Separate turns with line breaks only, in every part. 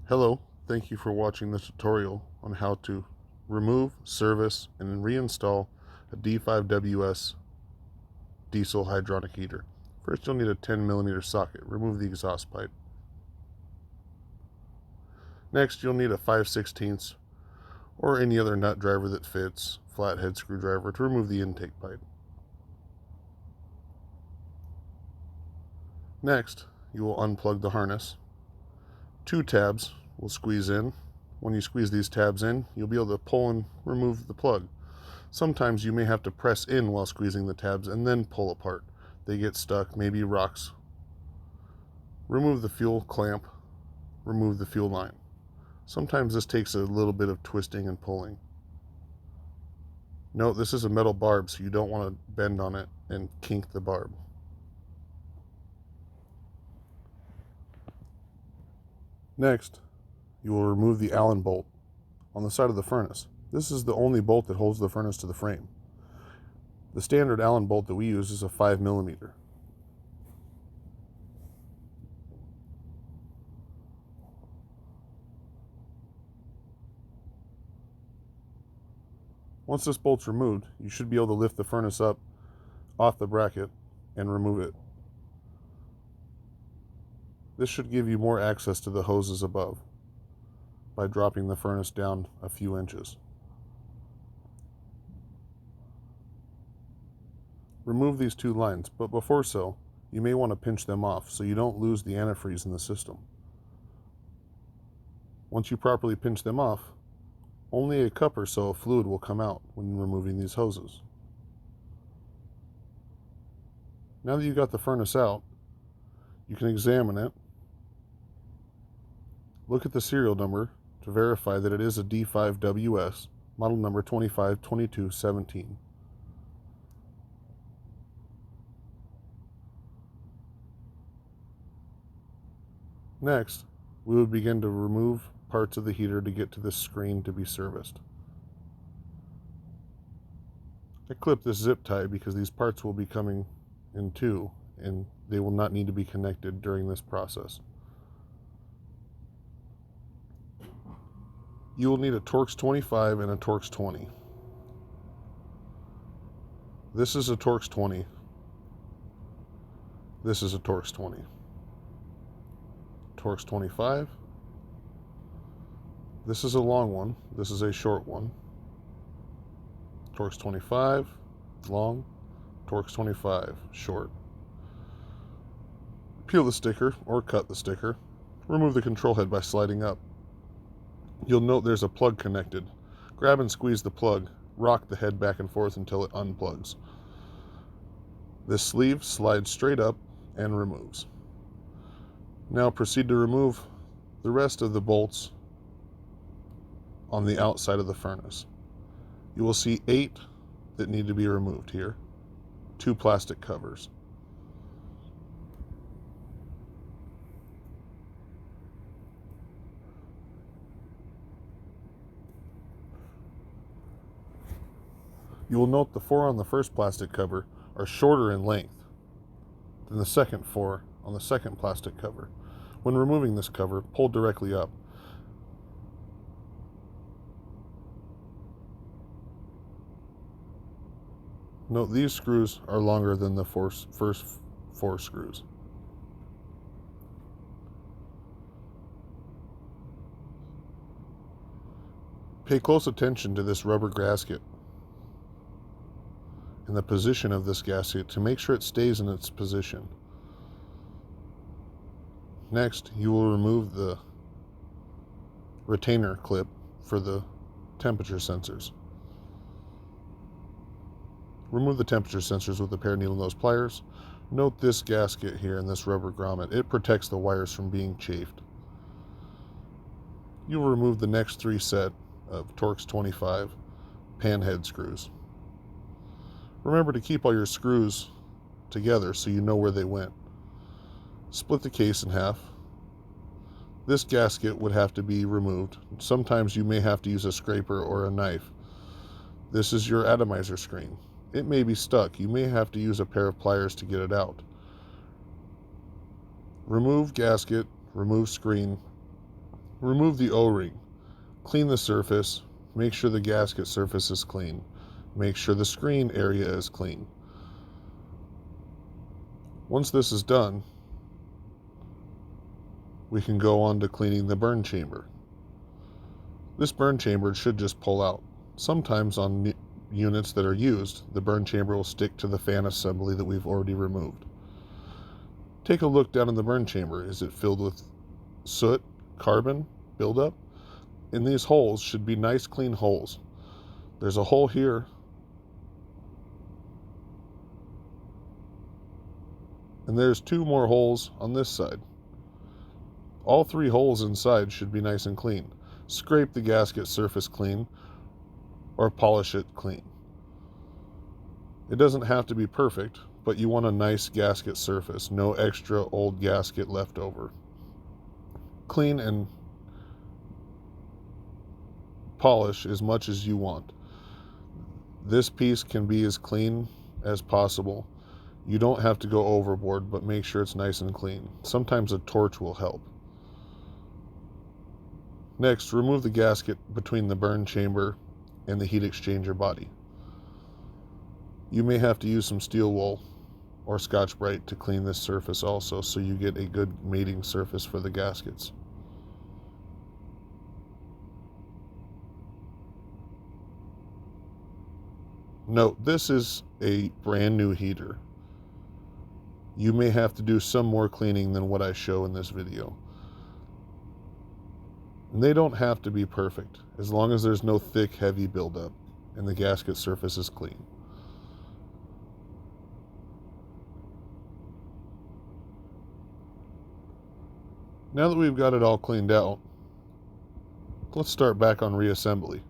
Hello, thank you for watching this tutorial on how to remove, service, and reinstall a D5WS diesel hydronic heater. First, you'll need a 10mm socket. Remove the exhaust pipe. Next, you'll need a 5/16 or any other nut driver that fits, flathead screwdriver, to remove the intake pipe. Next, you will unplug the harness. 2 tabs will squeeze in. When you squeeze these tabs in, you'll be able to pull and remove the plug. Sometimes you may have to press in while squeezing the tabs and then pull apart. They get stuck, maybe rocks. Remove the fuel clamp, remove the fuel line. Sometimes this takes a little bit of twisting and pulling. Note this is a metal barb, so you don't want to bend on it and kink the barb. Next, you will remove the Allen bolt on the side of the furnace. This is the only bolt that holds the furnace to the frame. The standard Allen bolt that we use is a 5mm. Once this bolt's removed, you should be able to lift the furnace up off the bracket and remove it. This should give you more access to the hoses above by dropping the furnace down a few inches. Remove these 2 lines, but before so, you may want to pinch them off so you don't lose the antifreeze in the system. Once you properly pinch them off, only a cup or so of fluid will come out when removing these hoses. Now that you've got the furnace out, you can examine it. Look at the serial number to verify that it is a D5WS, model number 252217. Next, we would begin to remove parts of the heater to get to this screen to be serviced. I clipped this zip tie because these parts will be coming in 2 and they will not need to be connected during this process. You will need a Torx 25 and a Torx 20. This is a Torx 20. This is a Torx 20. Torx 25. This is a long one. This is a short one. Torx 25, long. Torx 25, short. Peel the sticker or cut the sticker. Remove the control head by sliding up. You'll note there's a plug connected. Grab and squeeze the plug. Rock the head back and forth until it unplugs. This sleeve slides straight up and removes. Now proceed to remove the rest of the bolts on the outside of the furnace. You will see 8 that need to be removed here. 2 plastic covers. You will note the 4 on the first plastic cover are shorter in length than the second 4 on the second plastic cover. When removing this cover, pull directly up. Note these screws are longer than the first 4 screws. Pay close attention to this rubber gasket and the position of this gasket to make sure it stays in its position. Next, you will remove the retainer clip for the temperature sensors. Remove the temperature sensors with a pair of needle nose pliers. Note this gasket here and this rubber grommet. It protects the wires from being chafed. You will remove the next 3 set of Torx 25 pan head screws. Remember to keep all your screws together so you know where they went. Split the case in half. This gasket would have to be removed. Sometimes you may have to use a scraper or a knife. This is your atomizer screen. It may be stuck. You may have to use a pair of pliers to get it out. Remove gasket, remove screen, Remove the O-ring. Clean the surface. Make sure the gasket surface is clean. Make sure the screen area is clean. Once this is done, we can go on to cleaning the burn chamber. This burn chamber should just pull out. Sometimes on units that are used, the burn chamber will stick to the fan assembly that we've already removed. Take a look down in the burn chamber. Is it filled with soot, carbon, buildup? And these holes should be nice clean holes. There's a hole here. And there's 2 more holes on this side. All 3 holes inside should be nice and clean. Scrape the gasket surface clean or polish it clean. It doesn't have to be perfect, but you want a nice gasket surface, no extra old gasket left over. Clean and polish as much as you want. This piece can be as clean as possible. You don't have to go overboard, but make sure it's nice and clean. Sometimes a torch will help. Next, remove the gasket between the burn chamber and the heat exchanger body. You may have to use some steel wool or Scotch-Brite to clean this surface also, so you get a good mating surface for the gaskets. Note, this is a brand new heater. You may have to do some more cleaning than what I show in this video. And they don't have to be perfect, as long as there's no thick, heavy buildup and the gasket surface is clean. Now that we've got it all cleaned out, let's start back on reassembly.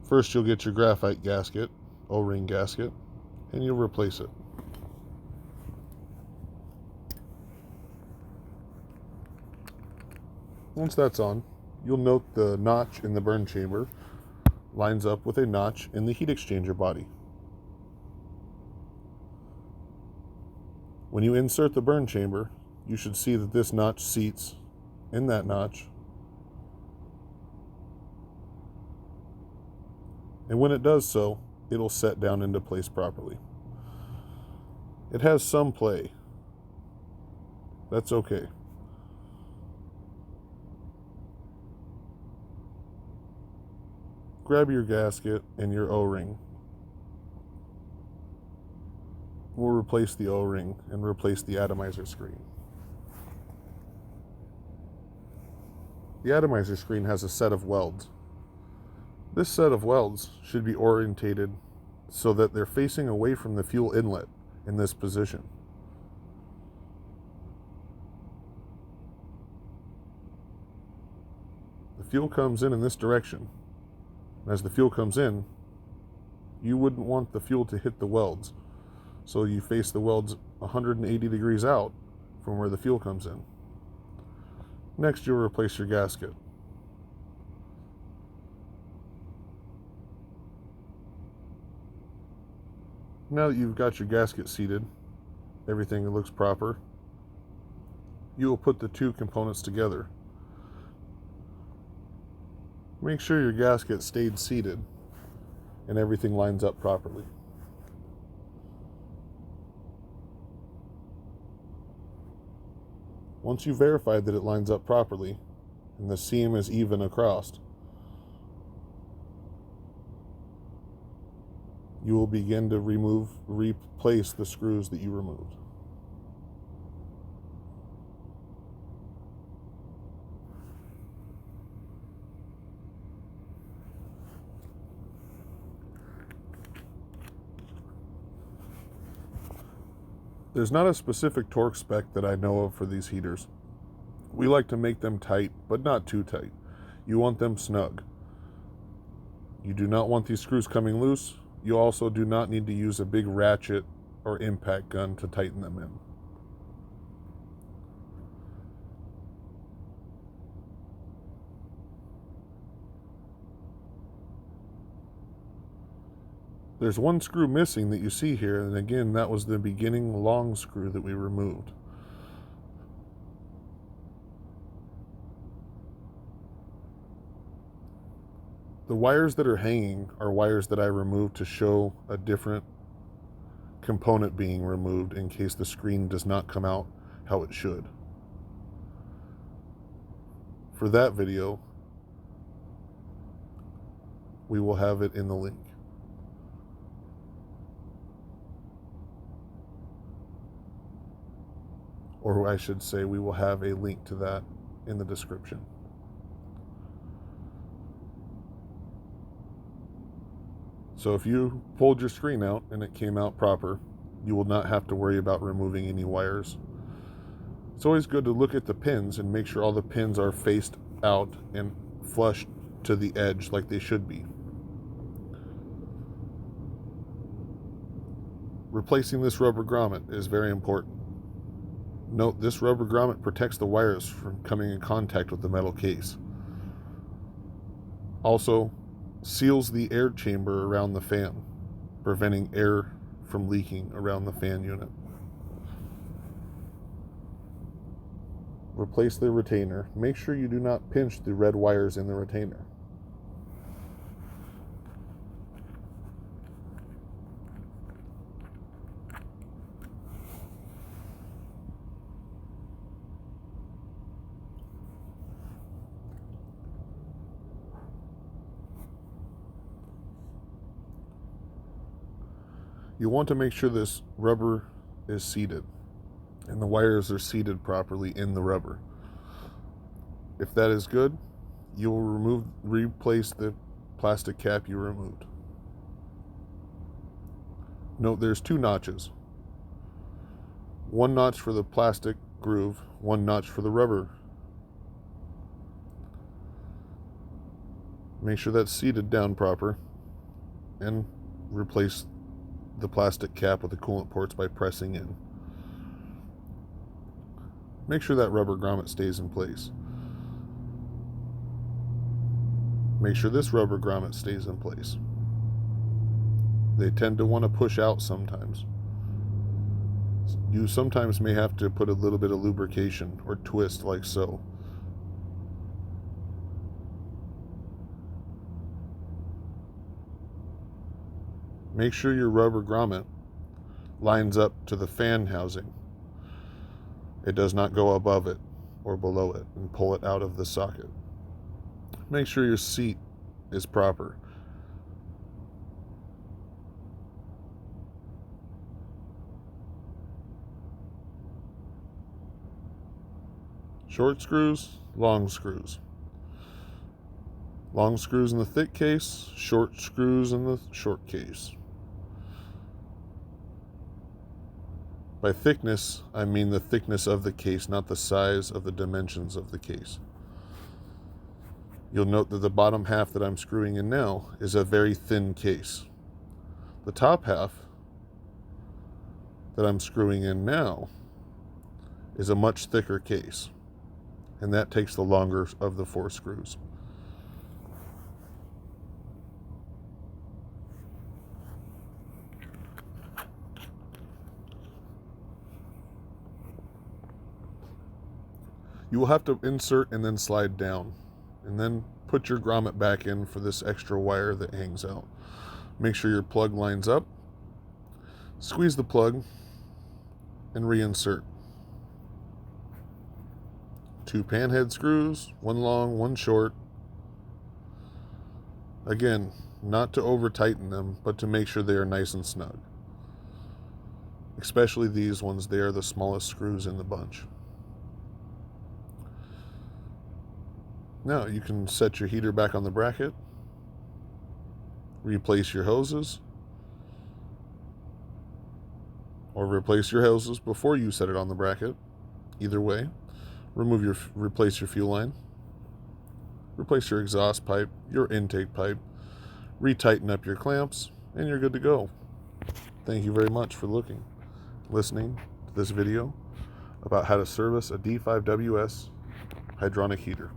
First, you'll get your graphite gasket, O-ring gasket, and you'll replace it. Once that's on, you'll note the notch in the burn chamber lines up with a notch in the heat exchanger body. When you insert the burn chamber, you should see that this notch seats in that notch. And when it does so, it'll set down into place properly. It has some play. That's okay. Grab your gasket and your O-ring. We'll replace the O-ring and replace the atomizer screen. The atomizer screen has a set of welds. This set of welds should be orientated so that they're facing away from the fuel inlet in this position. The fuel comes in this direction. As the fuel comes in, you wouldn't want the fuel to hit the welds. So you face the welds 180 degrees out from where the fuel comes in. Next, you'll replace your gasket. Now that you've got your gasket seated, everything looks proper, you will put the 2 components together. Make sure your gasket stayed seated and everything lines up properly. Once you've verified that it lines up properly and the seam is even across, you will begin to replace the screws that you removed. There's not a specific torque spec that I know of for these heaters. We like to make them tight, but not too tight. You want them snug. You do not want these screws coming loose. You also do not need to use a big ratchet or impact gun to tighten them in. There's one screw missing that you see here, and again, that was the beginning long screw that we removed. The wires that are hanging are wires that I removed to show a different component being removed in case the screen does not come out how it should. For that video, we will have it in the link. Or I should say, we will have a link to that in the description. So if you pulled your screen out and it came out proper, you will not have to worry about removing any wires. It's always good to look at the pins and make sure all the pins are faced out and flush to the edge like they should be. Replacing this rubber grommet is very important. Note, this rubber grommet protects the wires from coming in contact with the metal case. Also, seals the air chamber around the fan, preventing air from leaking around the fan unit. Replace the retainer. Make sure you do not pinch the red wires in the retainer. You want to make sure this rubber is seated and the wires are seated properly in the rubber. If that is good, you will replace the plastic cap you removed. Note there's 2 notches. 1 notch for the plastic groove, 1 notch for the rubber. Make sure that's seated down proper and replace the plastic cap with the coolant ports by pressing in. Make sure that rubber grommet stays in place. Make sure this rubber grommet stays in place. They tend to want to push out sometimes. You sometimes may have to put a little bit of lubrication or twist like so. Make sure your rubber grommet lines up to the fan housing. It does not go above it or below it and pull it out of the socket. Make sure your seat is proper. Short screws, long screws. Long screws in the thick case, short screws in the short case. By thickness, I mean the thickness of the case, not the size of the dimensions of the case. You'll note that the bottom half that I'm screwing in now is a very thin case. The top half that I'm screwing in now is a much thicker case, and that takes the longer of the 4 screws. You will have to insert and then slide down, and then put your grommet back in for this extra wire that hangs out. Make sure your plug lines up. Squeeze the plug and reinsert. 2 panhead screws, 1 long, 1 short. Again, not to over tighten them, but to make sure they are nice and snug. Especially these ones, they are the smallest screws in the bunch. Now you can set your heater back on the bracket, replace your hoses, or replace your hoses before you set it on the bracket. Either way, replace your fuel line, replace your exhaust pipe, your intake pipe, retighten up your clamps, and you're good to go. Thank you very much for listening to this video about how to service a D5WS hydronic heater.